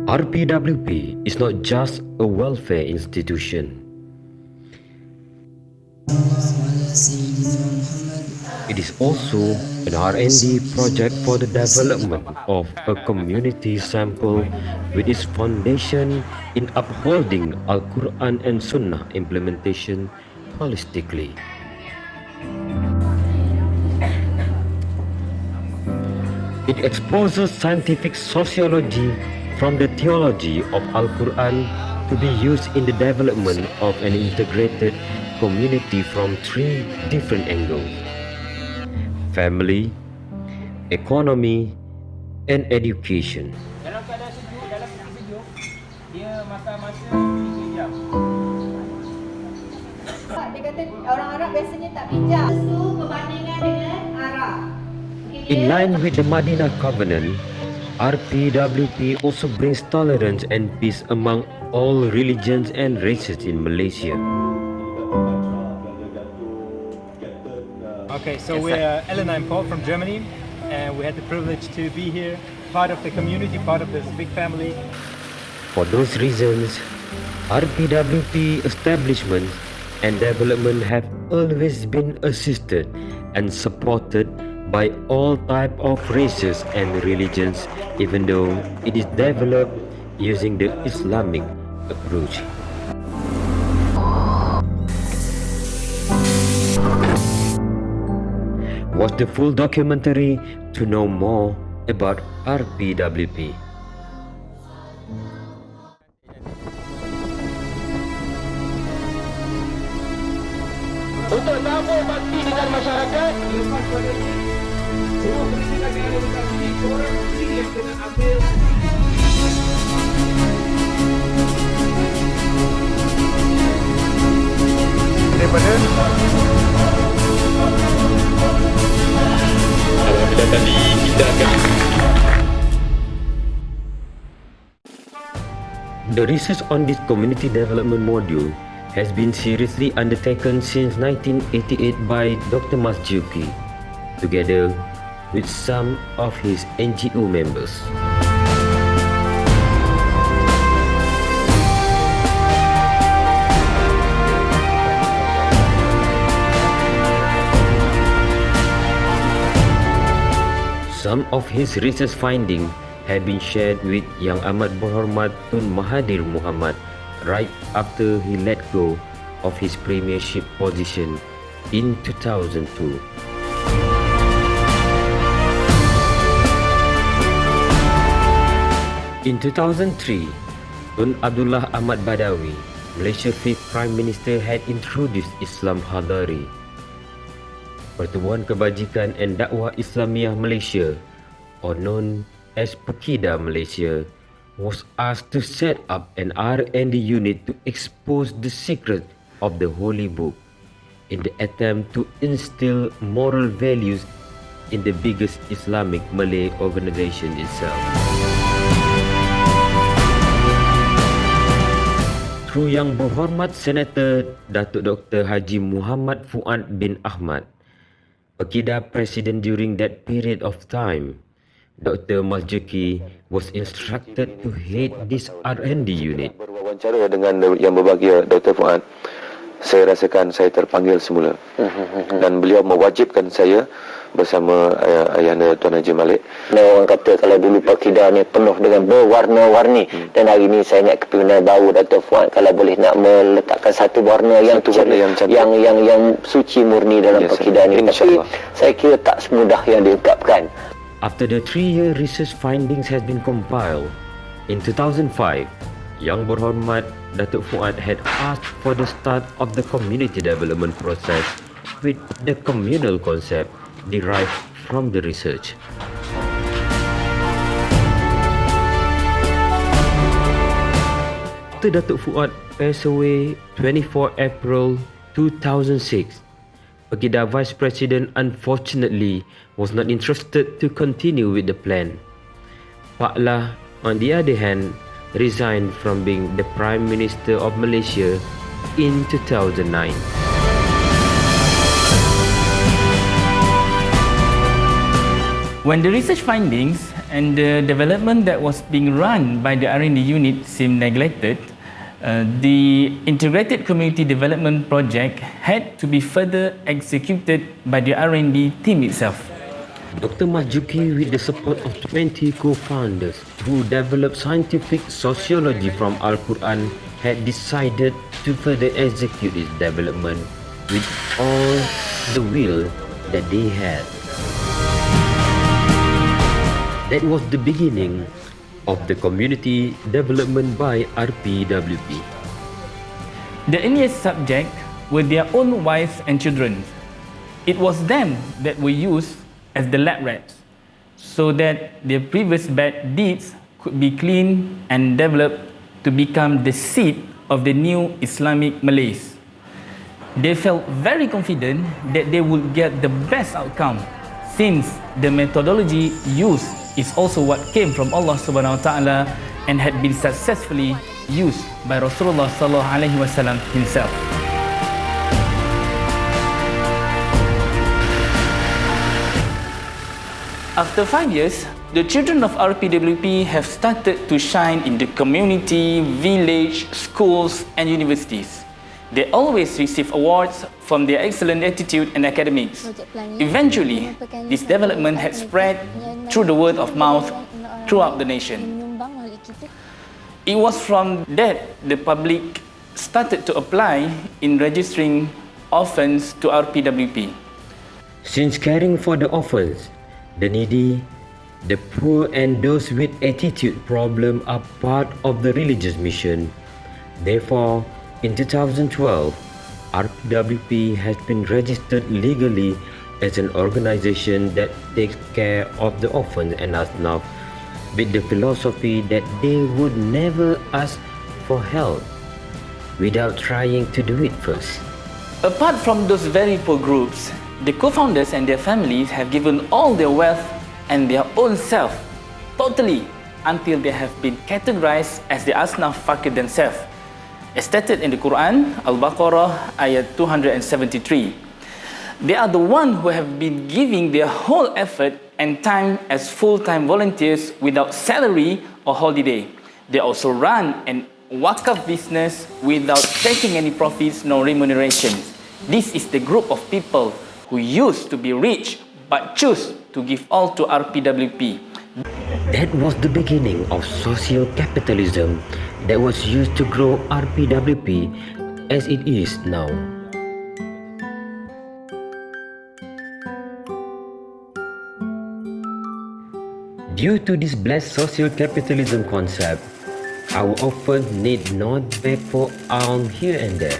Rpwp is not just a welfare institution. It is also an R&D project for the development of a community sample with its foundation in upholding Al-Quran and Sunnah implementation holistically. It exposes scientific sociology from the theology of Al-Quran to be used in the development of an integrated community from three different angles: family, economy, and education. Dalam keadaan sejuk, dalam peti sejuk, dia makan masa 3 jam. Dia kata orang Arab biasanya tak bijak. Itu perbandingan dengan Arab. In line with the Madinah Covenant, Rpwp also brings tolerance and peace among all religions and races in Malaysia. Okay, so we're Ellen and Paul from Germany, and we had the privilege to be here, part of the community, part of this big family. For those reasons, Rpwp establishment and development have always been assisted and supported by all types of races and religions, even though it is developed using the Islamic approach. Watch the full documentary to know more about Rpwp. Untuk tabur bakti dengan masyarakat, lepas pada ini, semua perizinan yang ada dekat sini, korang mesti yang kena ambil. Daripada Alhamdulillah tadi kita akan The research on this community development module has been seriously undertaken since 1988 by Dr. Rpwp, together with some of his NGO members. Some of his research findings have been shared with Yang Amat Berhormat Tun Mahathir Mohamad right after he let go of his premiership position in 2002. In 2003, Tun Abdullah Ahmad Badawi, Malaysia's 5th Prime Minister, had introduced Islam Hadari. Pertubuhan Kebajikan and Dakwah Islamiah Malaysia, or known as Pekida Malaysia, was asked to set up an R&D unit to expose the secret of the Holy Book in the attempt to instill moral values in the biggest Islamic Malay organisation itself. Through Yang Berhormat Senator Datuk Dr. Haji Muhammad Fuad bin Ahmad, Pekida President during that period of time, Dr. Rpwp was instructed to head this R&D unit. Berwawancara dengan Yang Berbahagia Dr. Fuad, saya rasakan saya terpanggil semula. Dan beliau mewajibkan saya bersama Ayahanda Tuan Haji Malik. Orang kata kalau dulu Pekida ni penuh dengan berwarna-warni, dan hari ni saya ingat kepimpinan baru Dr. Fuad kalau boleh nak meletakkan satu warna yang yang suci murni dalam Pekida ni. Tapi saya kira tak semudah yang diungkapkan. After the 3-year research findings has been compiled, in 2005, Yang Berhormat Datuk Fuad had asked for the start of the community development process with the communal concept derived from the research. After Datuk Fuad passed away 24 April 2006, Pekida Vice President unfortunately was not interested to continue with the plan. Pak Lah, on the other hand, resigned from being the Prime Minister of Malaysia in 2009. When the research findings and the development that was being run by the R&D unit seemed neglected, the Integrated Community Development Project had to be further executed by the R&D team itself. Dr. Majuki, with the support of 20 co-founders who developed scientific sociology from Al-Quran, had decided to further execute its development with all the will that they had. That was the beginning of the community development by Rpwp. The earliest subject were their own wives and children. It was them that were used as the lab rats, so that their previous bad deeds could be cleaned and developed to become the seed of the new Islamic Malays. They felt very confident that they would get the best outcome, since the methodology used is also what came from Allah Subhanahu Wa Taala and had been successfully used by Rasulullah Sallallahu Alaihi Wasallam himself. After 5 years, the children of Rpwp have started to shine in the community, village, schools, and universities. They always receive awards from their excellent attitude and academics. Eventually, this development had spread through the word of mouth throughout the nation. It was from that the public started to apply in registering orphans to Rpwp. Since caring for the orphans, the needy, the poor and those with attitude problem are part of the religious mission. Therefore, in 2012, Rpwp has been registered legally as an organization that takes care of the orphans and asnaf, with the philosophy that they would never ask for help without trying to do it first. Apart from those very poor groups, the co-founders and their families have given all their wealth and their own self totally until they have been categorized as the asnaf fakir themselves, as stated in the Quran, Al-Baqarah, ayat 273. They are the ones who have been giving their whole effort and time as full-time volunteers without salary or holiday. They also run an wakaf business without taking any profits nor remuneration. This is the group of people who used to be rich but choose to give all to Rpwp. That was the beginning of social capitalism that was used to grow Rpwp as it is now. Due to this blessed social capitalism concept, our orphans need not beg for alms here and there.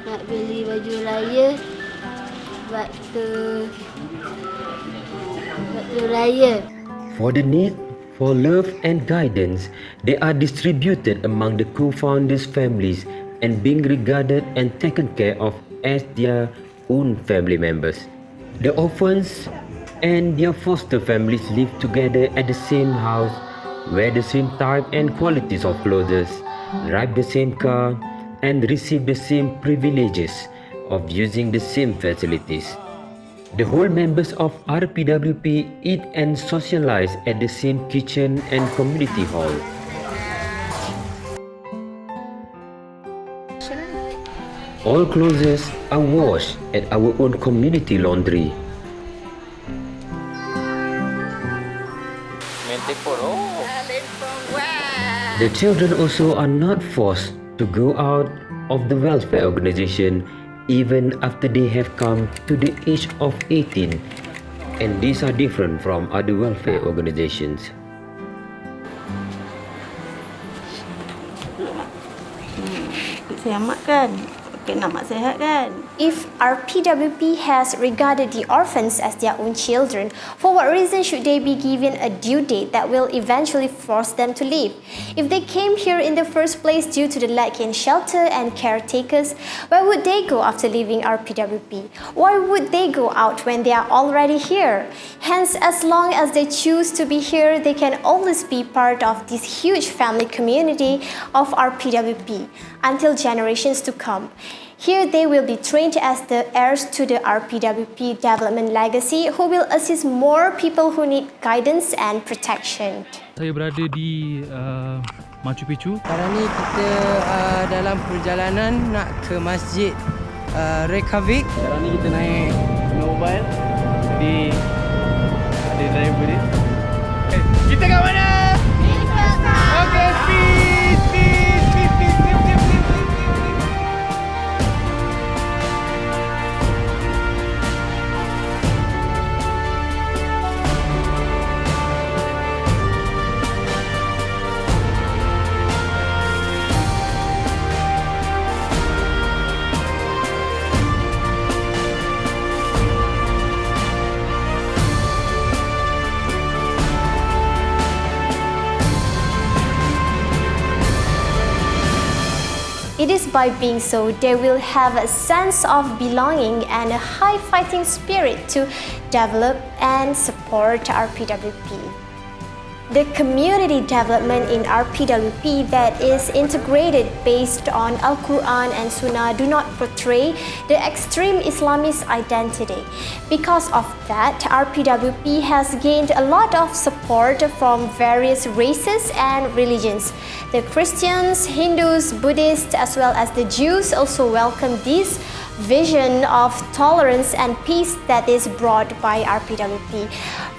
Nak beli baju raya waktu raya. For the need for love and guidance, they are distributed among the co-founders' families and being regarded and taken care of as their own family members. The orphans and their foster families live together at the same house, wear the same type and qualities of clothes, drive the same car, and receive the same privileges of using the same facilities. The whole members of Rpwp eat and socialize at the same kitchen and community hall. All clothes are washed at our own community laundry. The children also are not forced to go out of the welfare organization even after they have come to the age of 18, and these are different from other welfare organizations. Selamat kan? Okey, nak mak sihat kan? If Rpwp has regarded the orphans as their own children, for what reason should they be given a due date that will eventually force them to leave? If they came here in the first place due to the lack in shelter and caretakers, where would they go after leaving Rpwp? Why would they go out when they are already here? Hence, as long as they choose to be here, they can always be part of this huge family community of Rpwp until generations to come. Here they will be trained as the heirs to the Rpwp development legacy who will assist more people who need guidance and protection. Saya berada di Machu Picchu. Sekarang ni kita dalam perjalanan nak ke Masjid Rpwp. Sekarang ni kita naik mobile. Jadi ada driver dia. Kita kat mana? Okay, speed, speed, speed, speed, speed, speed, speed, speed. It is by being so they will have a sense of belonging and a high fighting spirit to develop and support Rpwp. The community development in Rpwp that is integrated based on Al-Quran and Sunnah do not portray the extreme Islamist identity. Because of that, Rpwp has gained a lot of support from various races and religions. The Christians, Hindus, Buddhists, as well as the Jews also welcome this vision of tolerance and peace that is brought by Rpwp.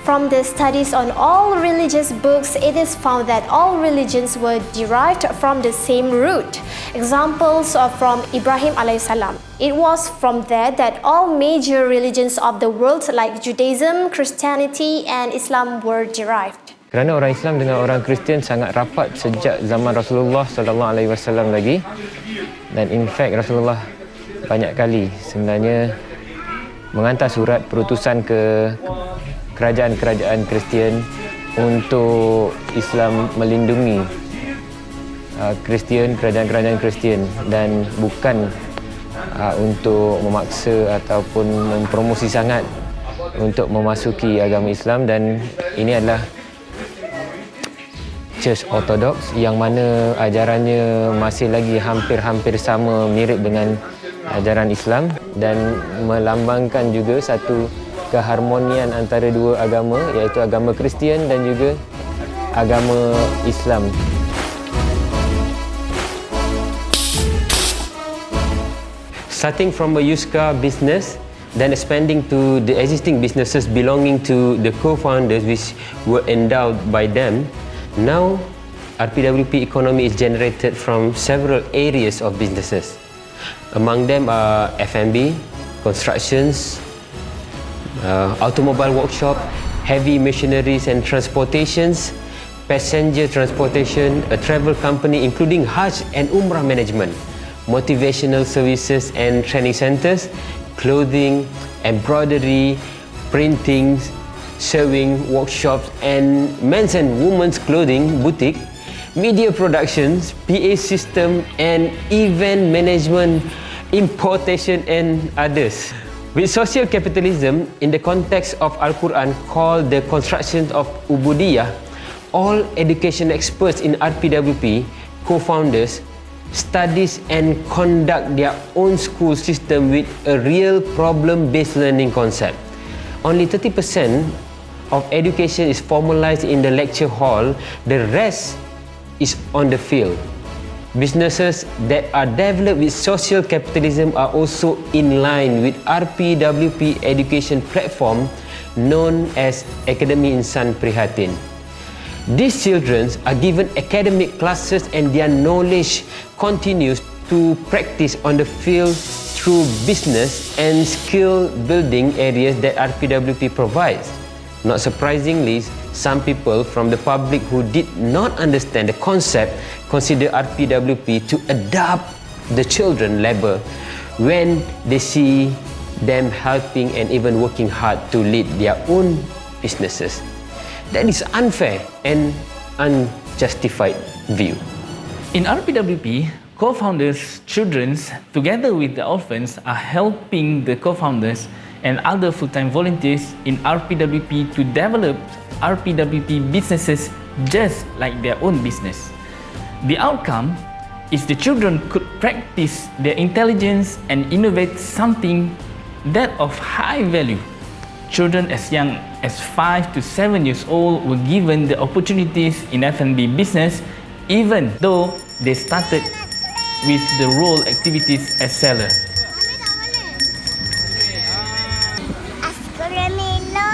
From the studies on all religious books, it is found that all religions were derived from the same root. Examples are from Ibrahim a.s. It was from there that all major religions of the world like Judaism, Christianity and Islam were derived. Kerana orang Islam dengan orang Kristian sangat rapat sejak zaman Rasulullah SAW lagi, dan in fact Rasulullah banyak kali sebenarnya menghantar surat perutusan ke kerajaan-kerajaan Kristian untuk Islam melindungi Kristian, kerajaan-kerajaan Kristian, dan bukan untuk memaksa ataupun mempromosi sangat untuk memasuki agama Islam. Dan ini adalah Church Orthodox yang mana ajarannya masih lagi hampir-hampir sama, mirip dengan ajaran Islam, dan melambangkan juga satu keharmonian antara dua agama, iaitu agama Kristian dan juga agama Islam. Starting from a used car business, then expanding to the existing businesses belonging to the co-founders which were endowed by them. Now, Rpwp economy is generated from several areas of businesses. Among them are F&B, constructions, automobile workshop, heavy machineries and transportations, passenger transportation, a travel company including Hajj and Umrah management, motivational services and training centers, clothing, embroidery, printing, sewing workshops and men's and women's clothing boutique, media productions, PA system and event management, importation and others. With social capitalism in the context of Al-Quran called the construction of Ubudiyah, all education experts in Rpwp, co-founders, studies and conduct their own school system with a real problem-based learning concept. Only 30% of education is formalized in the lecture hall, the rest is on the field. Businesses that are developed with social capitalism are also in line with Rpwp education platform known as Akademi Insan Prihatin. These children are given academic classes and their knowledge continues to practice on the field through business and skill building areas that Rpwp provides. Not surprisingly, some people from the public who did not understand the concept consider Rpwp to adopt the children labor when they see them helping and even working hard to lead their own businesses. That is unfair and unjustified view. In Rpwp, co-founders' children, together with the orphans, are helping the co-founders and other full-time volunteers in Rpwp to develop Rpwp businesses just like their own business. The outcome if the children could practice their intelligence and innovate something that of high value. Children as young as 5 to 7 years old were given the opportunities in F&B business, even though they started with the role activities as seller. Aiskrim Milo,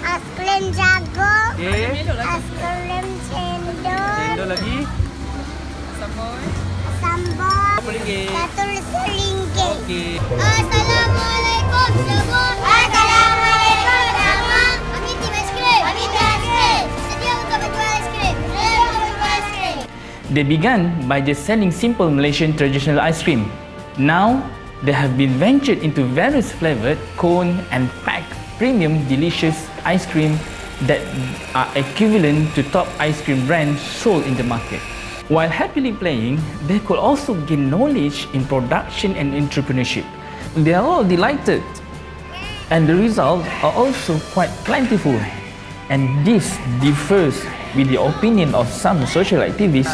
aiskrim jago, aiskrim cendol. Cendol lagi? Sambal. RM1. RM1. Okey. Assalamualaikum semua. Assalamualaikum semua. Kami tim aiskrim. Kami tim aiskrim. Sedia untuk menjual aiskrim. Sedia untuk menjual aiskrim. They began by just selling simple Malaysian traditional ice cream. Now, they have been ventured into various flavored, cone and packed premium delicious ice cream that are equivalent to top ice cream brands sold in the market. While happily playing, they could also gain knowledge in production and entrepreneurship. They are all delighted, and the results are also quite plentiful. And this differs with the opinion of some social activists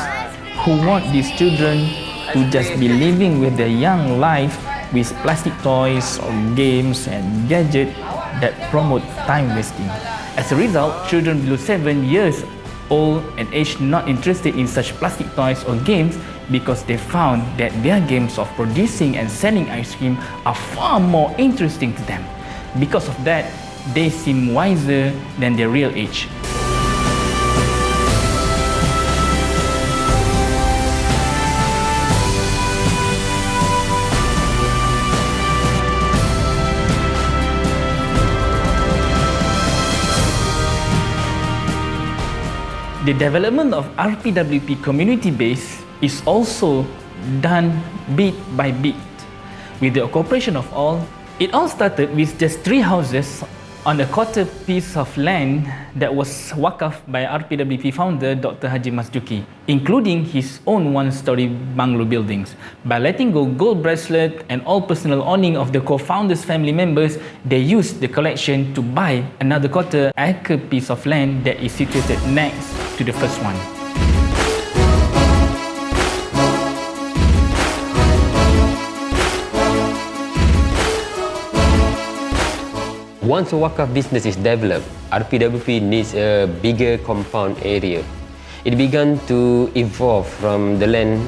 who want these children to just be living with their young life with plastic toys or games and gadgets that promote time wasting. As a result, children below 7 years old and age not interested in such plastic toys or games because they found that their games of producing and selling ice cream are far more interesting to them. Because of that, they seem wiser than their real age. The development of Rpwp community base is also done bit by bit. With the cooperation of all, it all started with just 3 houses on a quarter piece of land that was wakaf by Rpwp founder Dr. Haji Masduki, including his own one-story bungalow buildings. By letting go gold bracelet and all personal owning of the co-founders' family members, they used the collection to buy another quarter-acre piece of land that is situated next to the first one. Once a wakaf business is developed, Rpwp needs a bigger compound area. It began to evolve from the land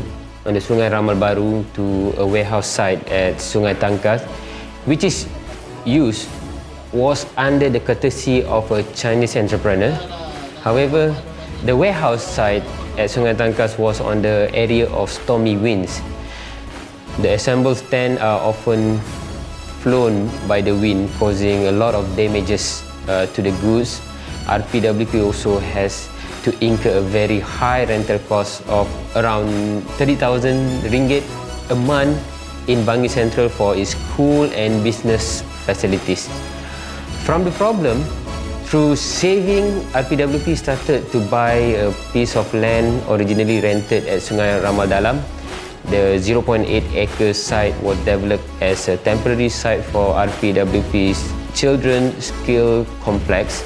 on the Sungai Ramal Baru to a warehouse site at Sungai Tangkas, which was under the courtesy of a Chinese entrepreneur. However, the warehouse site at Sungai Tangkas was on the area of stormy winds. The assembled stand are often flown by the wind, causing a lot of damages to the goods. Rpwp also has to incur a very high rental cost of around 30,000 ringgit a month in Bangi Central for its school and business facilities. From the problem, through saving, Rpwp started to buy a piece of land originally rented at Sungai Ramal Dalam. The 0.8 acre site was developed as a temporary site for Rpwp's Children Skill Complex.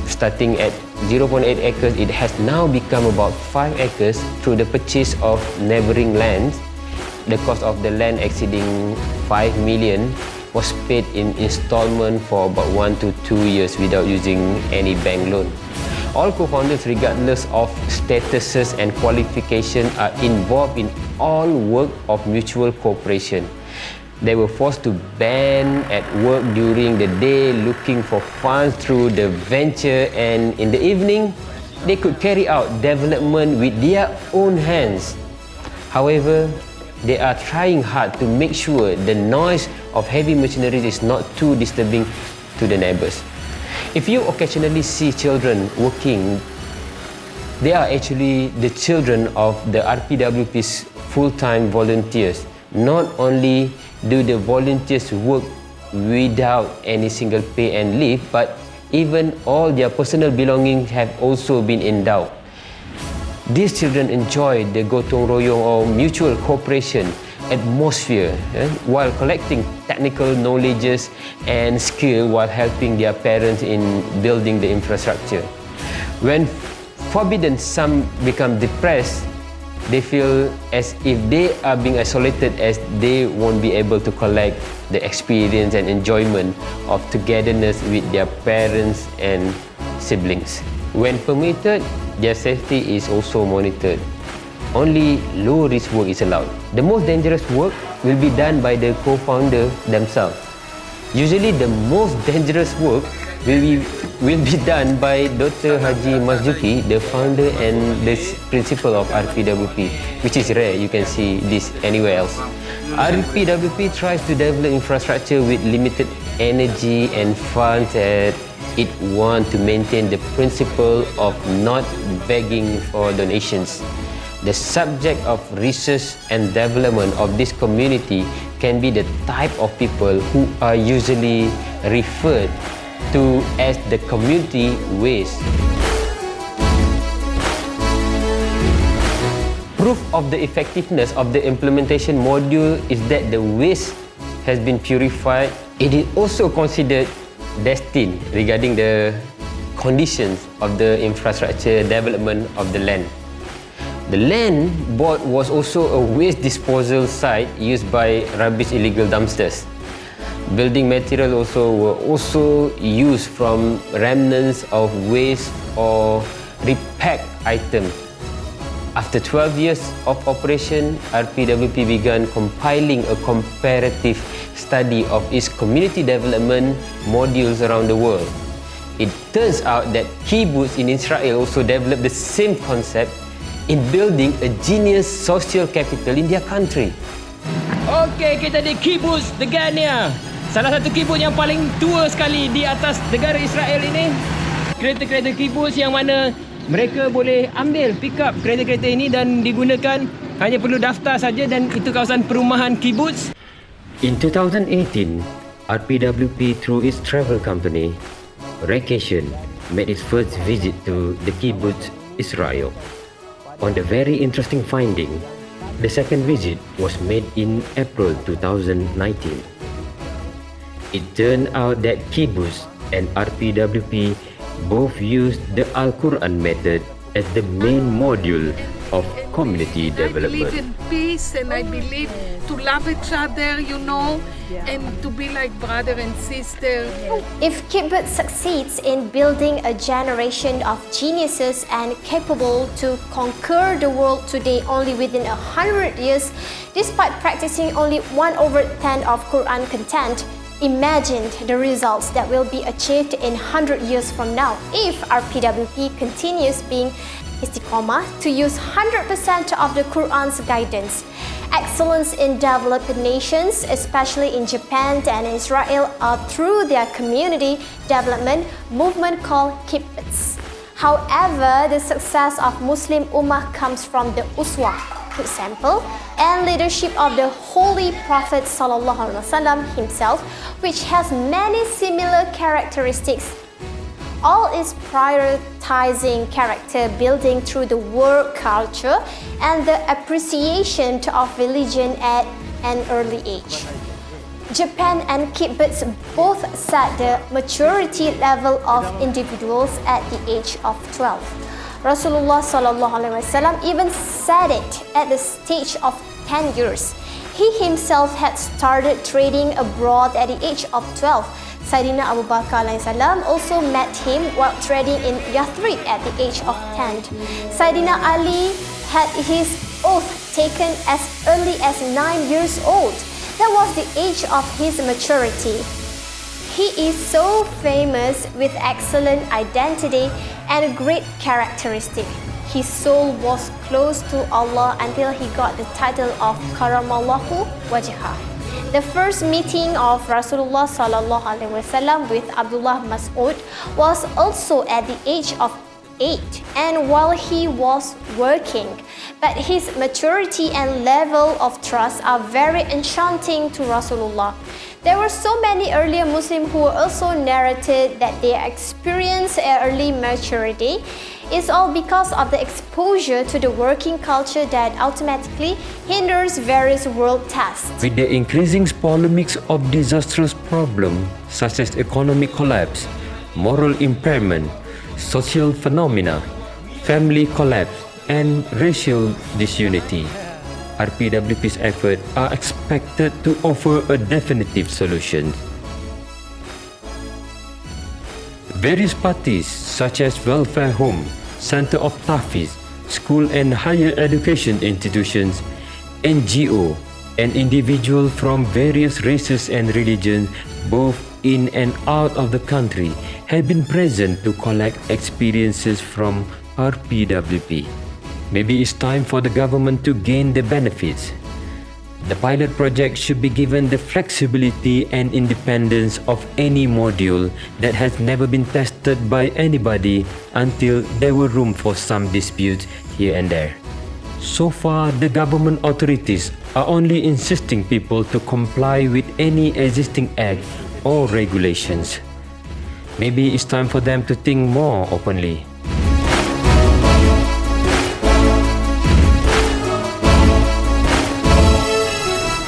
Starting at 0.8 acres, it has now become about 5 acres through the purchase of neighboring lands. The cost of the land exceeding 5 million was paid in installment for about 1 to 2 years without using any bank loan. All co-founders, regardless of statuses and qualification, are involved in all work of mutual cooperation. They were forced to band at work during the day looking for funds through the venture, and in the evening, they could carry out development with their own hands. However, they are trying hard to make sure the noise of heavy machinery is not too disturbing to the neighbors. If you occasionally see children working, they are actually the children of the Rpwp's full-time volunteers. Not only do the volunteers work without any single pay and leave, but even all their personal belongings have also been endowed. These children enjoy the gotong royong or mutual cooperation atmosphere while collecting technical knowledges and skill while helping their parents in building the infrastructure. When forbidden, some become depressed they feel as if they are being isolated, as they won't be able to collect the experience and enjoyment of togetherness with their parents and siblings. When permitted, their safety is also monitored. Only low-risk work is allowed. The most dangerous work will be done by the co-founder themselves. Usually, the most dangerous work will be done by Dr. Haji Mazzuki, the founder and the principal of Rpwp, which is rare. You can see this anywhere else. Rpwp tries to develop infrastructure with limited energy and funds, and it wants to maintain the principle of not begging for donations. The subject of research and development of this community can be the type of people who are usually referred to as the community waste. Proof of the effectiveness of the implementation module is that the waste has been purified. It is also considered destined regarding the conditions of the infrastructure development of the land. The land bought was also a waste disposal site used by rubbish illegal dumpsters. Building material were also used from remnants of waste or repacked items. After 12 years of operation, Rpwp began compiling a comparative study of its community development modules around the world. It turns out that kibbutz in Israel also developed the same concept in building a genius social capital in their country. Okey, kita di kibbutz Degania. Salah satu kibbutz yang paling tua sekali di atas negara Israel ini. Kereta-kereta kibbutz yang mana mereka boleh ambil pick up kereta-kereta ini dan digunakan, hanya perlu daftar saja, dan itu kawasan perumahan kibbutz. In 2018, Rpwp through its travel company, Vacation, made its first visit to the kibbutz Israel. On the very interesting finding, the second visit was made in April 2019. It turned out that kibbutz and Rpwp both used the Al-Quran method as the main module of community development. I believe in peace, and I believe to love each other, and to be like brother and sister. If kibbutz succeeds in building a generation of geniuses and capable to conquer the world today only within 100 years, despite practicing only 1/10 of Quran content, imagine the results that will be achieved in 100 years from now if Rpwp continues being istiqomah to use 100% of the Quran's guidance. Excellence in developed nations, especially in Japan and Israel, are through their community development movement called kibbutz. However, the success of Muslim Ummah comes from the uswah, example, and leadership of the Holy Prophet ﷺ himself, which has many similar characteristics. All is prioritizing character building through the work culture and the appreciation of religion at an early age. Japan and kibbutz both set the maturity level of individuals at the age of 12. Rasulullah SAW even said it at the stage of 10 years. He himself had started trading abroad at the age of 12. Sayyidina Abu Bakr salam also met him while trading in Yathrib at the age of 10. Sayyidina Ali had his oath taken as early as 9 years old. That was the age of his maturity. He is so famous with excellent identity and a great characteristic. His soul was close to Allah until he got the title of Karamallahu Wajhah. The first meeting of Rasulullah SAW with Abdullah Mas'ud was also at the age of 8 and while he was working. But his maturity and level of trust are very enchanting to Rasulullah. There were so many earlier Muslims who also narrated that their experience at early maturity is all because of the exposure to the working culture that automatically hinders various world tasks. With the increasing polemics of disastrous problems such as economic collapse, moral impairment, social phenomena, family collapse, and racial disunity. Rpwp's efforts are expected to offer a definitive solution. Various parties such as welfare home, center of tahfiz, school and higher education institutions, NGO, and individuals from various races and religions, both in and out of the country, have been present to collect experiences from Rpwp. Maybe it's time for the government to gain the benefits. The pilot project should be given the flexibility and independence of any module that has never been tested by anybody until there were room for some disputes here and there. So far, the government authorities are only insisting people to comply with any existing act or regulations. Maybe it's time for them to think more openly.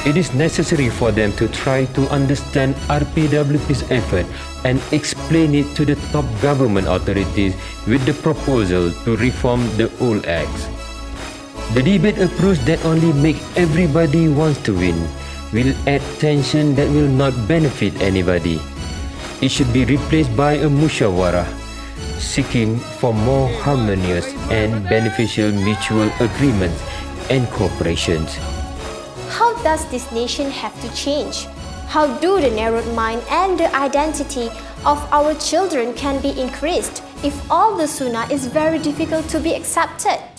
It is necessary for them to try to understand Rpwp's effort and explain it to the top government authorities with the proposal to reform the old acts. The debate approach that only makes everybody wants to win will add tension that will not benefit anybody. It should be replaced by a musyawarah, seeking for more harmonious and beneficial mutual agreements and cooperations. How does this nation have to change? How do the narrowed mind and the identity of our children can be increased if all the sunnah is very difficult to be accepted?